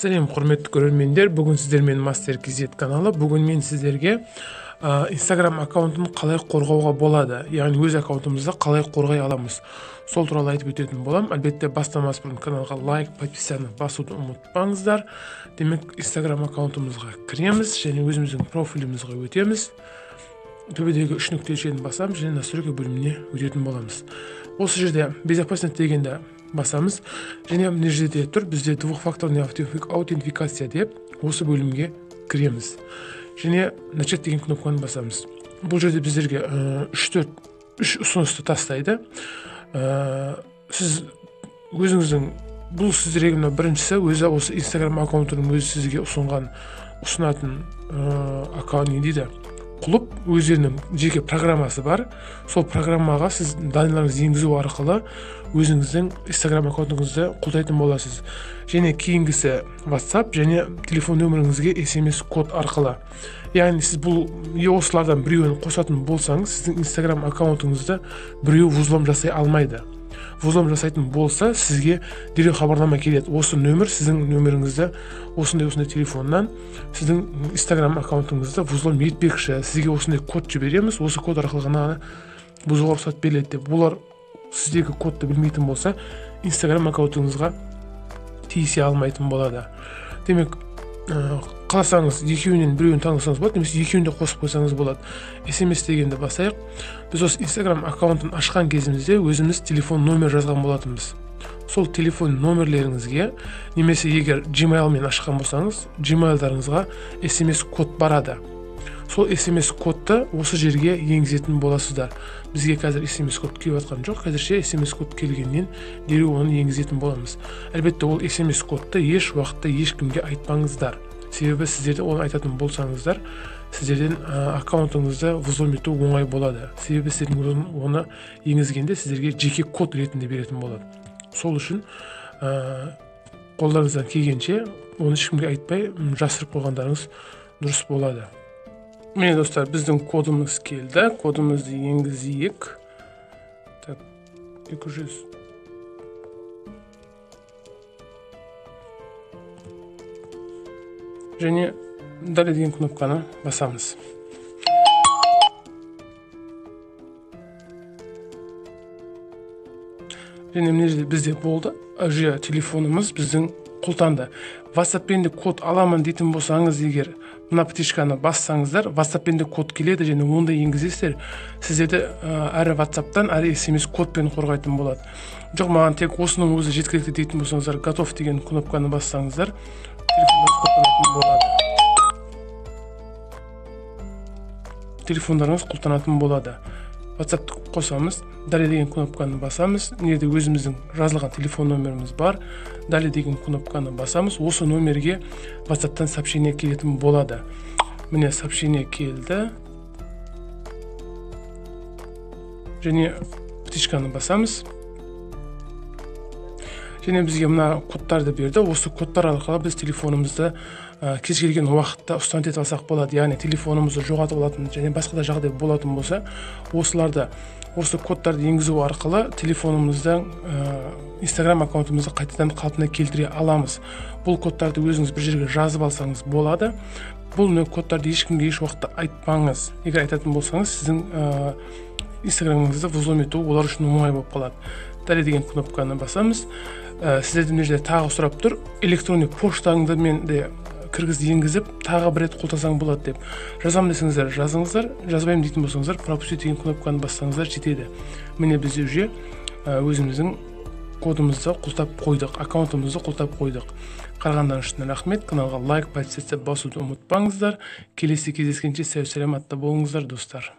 Сәлем құрметті көрермендер, бүгін сіздермен Мастер KZ каналы. Бүгін мен сіздерге Instagram аккаунтын қалай қорғауға болады, яғни өз аккаунтымызды қалай қорғай аламыз, сол туралы айтып өтетін болам. Әлбетте бастамас бұрын каналға лайк, подписаны басуды ұмытпаңыздар. Демек, Instagram аккаунтымызға кіреміз және өзіміздің профилімізге өтеміз. Төбедегі 3 нүктешені басамыз және настройка бөліміне өтетін боламыз. Осы жерде безопасность дегенде басамыз және мына жерде тұр, бізде двухфакторный аутентификация деп осы бөлімге кіреміз. Және начать деген кнопканы басамыз. Бұл жерде біздерге 3 ұсынысты тастайды. Сіз өзіңіздің бұл сіздерге біріншісі өзі осы Instagram аккаунтының өзі сізге ұсынатын аккаунт не дейді? Құлып өздерінің жеке программасы бар. Сол программаға сіз даныларыңызды енгізу арқылы өзіңіздің Instagram аккаунтыңызды қолдайтын боласыз. Және кейінгісі WhatsApp және телефон нөміріңізге SMS код арқылы. Яғни сіз бұл осылардан біреуін қосатын болсаңыз, сіздің Instagram аккаунтыңызды біреу взлом жасай алмайды. Взлом жасайтын болса, сізге дереу хабарлама келеді. Осы нөмір сіздің нөміріңізді осындай телефоннан сіздің Instagram аккаунтыңызды взлом етпекші. Сізге осындай код жібереміз. Осы код арқылы ғана бұзуға рұқсат беріледі деп. Бұлар сіздегі кодты білмейтін болса, Instagram аккаунтыңызға тиісе алмайтын болады. Демек, қаласаңыз екеуінен біреуін таңдасаңыз болады, немесе екеуін де қосып қойсаңыз болады. SMS дегенді басайық. Біз осы Instagram аккаунтын ашқан кезімізде өзіміз телефон номер жазған болатынбыз. Сол телефон номерлеріңізге, немесе егер Gmail-мен ашқан болсаңыз, Gmail-дарыңызға SMS код барады. Сол SMS кодты осы жерге енгізетін боласыздар. Бізге қазір SMS код келіп жатқан жоқ. Қазірше SMS код келгеннен дереу оны енгізетін боламыз. Әлбетте ол SMS кодты еш уақытта ешкімге айтпаңыздар. Себебі сіздерде оны айтатын болсаңыздар, сіздерден аккаунтыңызды взлом ету оңай болады. Себебі сіздердің оны енгізгенде сіздерге жеке код ретінде беретін болады. Сол үшін қолдарыңыздан келгенше оны ешкімге айтпай жасырып қойғандарыңыз дұрыс болады. Міне достар, біздің кодымыз келді. Кодымызды енгізейік. Так, 200. Және далее деген кнопканы басамыз. Және міне жерде бізде болды. Жүйе телефонымыз біздің қолтанды. WhatsApp-пен де код аламын дейтін болсаңыз, егер мына птичканы бассаңыздар, WhatsApp-пен де код келеді және онда енгізесіздер. Сіздерді әрі WhatsApp-тан, әрі SMS кодпен қорғайтын болады. Жоқ, маған тек осының өзі жеткілікті дейтін болсаңыздар, готов деген кнопканы бассаңыздар, телефондарыңыз қолданатын болады. WhatsApp-ты қосамыз, далее деген кнопканы басамыз. Неде өзіміздің жазылған телефон номеріміз бар. Далее деген кнопканы басамыз. Осы номерге WhatsApp-тан сообщение келетін болады. Міне сообщение келді. Және птичканы басамыз. Және бізге мына кодтарды берді. Осы кодтар арқылы біз телефонымызды кез келген уақытта ұстан етіп алсақ болады. Яғни телефонымызды жоғалтып алатын және басқа да жағдай болатын болса, осы кодтарды енгізу арқылы телефонымыздан Instagram аккаунтымызды қайтадан қалпына келтіре аламыз. Бұл кодтарды өзіңіз бір жерге жазып алсаңыз болады. Бұл кодтарды ешкімге еш уақытта айтпаңыз. Егер айтатын болсаңыз, сіздің Instagramыңызды взлом ету олар үшін оңай болып қалады. Далее деген кнопканы басамыз. Сіздерден мына жерде тағы сұрап тұр, электронный поштаңды мен де кіргізді енгізіп, тағы бір рет қолдансаң болады деп. Жазамын десеңіздер, жазыңыздар, жазбаймын дейтін болсаңыздар, пропустить деген кнопканы бассаңыздар жетеді. Міне біз уже өзіміздің кодымызды қолдап қойдық, аккаунтымызды қолдап қойдық. Қарағандарыңыз үшін рахмет. Каналға лайк, подписаться басуды ұмытпаңыздар. Келесі кездескенше сау саламатта болыңыздар, достар.